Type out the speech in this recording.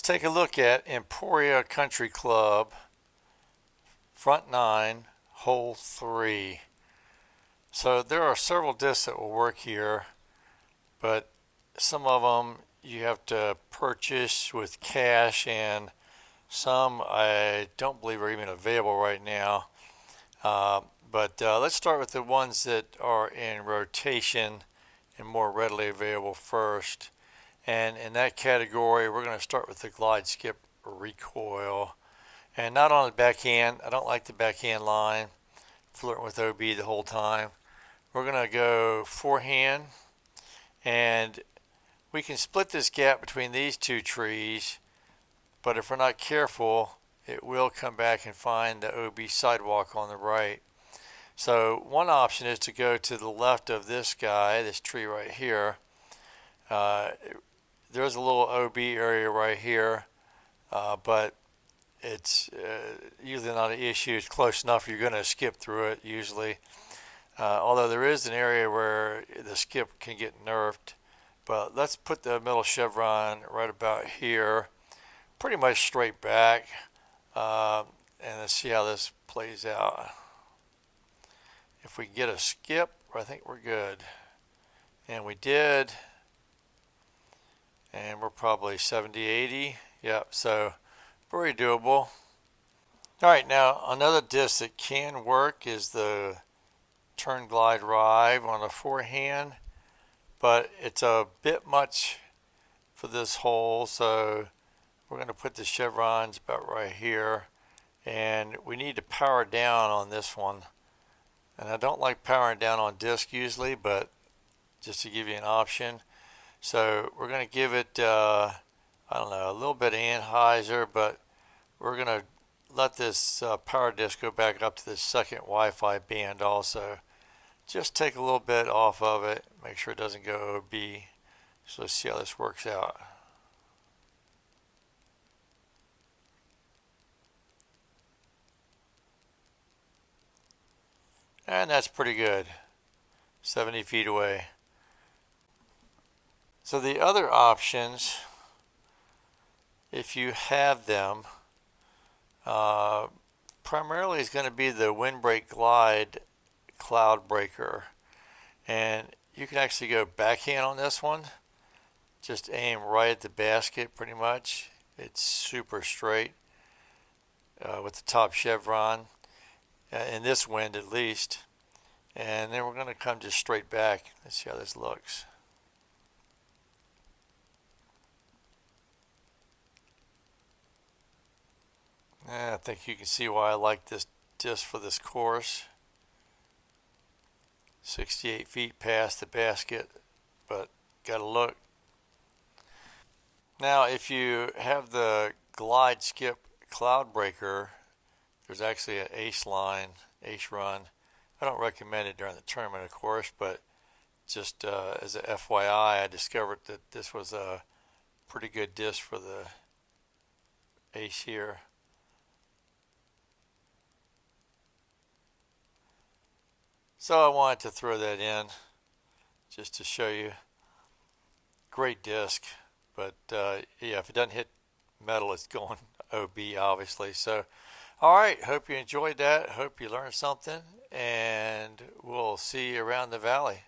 take a look at Emporia Country Club, front 9, hole 3. So there are several discs that will work here, but some of them you have to purchase with cash, and some I don't believe are even available right now. But let's start with the ones that are in rotation and more readily available first. And in that category, we're going to start with the glide skip recoil. And not on the backhand. I don't like the backhand line, flirting with OB the whole time. We're going to go forehand, and we can split this gap between these two trees, but if we're not careful, it will come back and find the OB sidewalk on the right. So one option is to go to the left of this guy, this tree right here. There's a little OB area right here, but it's usually not an issue. It's close enough you're going to skip through it usually. Although there is an area where the skip can get nerfed. But let's put the middle chevron right about here, pretty much straight back, and let's see how this plays out. If we can get a skip, I think we're good. And we did. And we're probably 70, 80. Yep, so very doable. Alright, now another disc that can work is the turn glide drive on a forehand, but it's a bit much for this hole, so we're going to put the chevrons about right here, and we need to power down on this one. And I don't like powering down on disc usually, but just to give you an option. So we're going to give it, I don't know, a little bit of anhyzer, but we're going to let this power disc go back up to the second Wi-Fi band also. Just take a little bit off of it, make sure it doesn't go OB. So let's see how this works out. And that's pretty good, 70 feet away. So the other options, if you have them, primarily is going to be the windbreak glide cloud breaker. And you can actually go backhand on this one. Just aim right at the basket pretty much. It's super straight with the top chevron. In this wind at least, and then we're going to come just straight back. Let's see how this looks. And I think you can see why I like this disc for this course. 68 feet past the basket, but gotta look. Now if you have the glide skip cloud breaker, there's actually an ace line, ace run. I don't recommend it during the tournament, of course, but just as a FYI, I discovered that this was a pretty good disc for the ace here. So I wanted to throw that in just to show you. Great disc, but yeah, if it doesn't hit metal, it's going OB obviously. So alright, hope you enjoyed that. Hope you learned something, and we'll see you around the valley.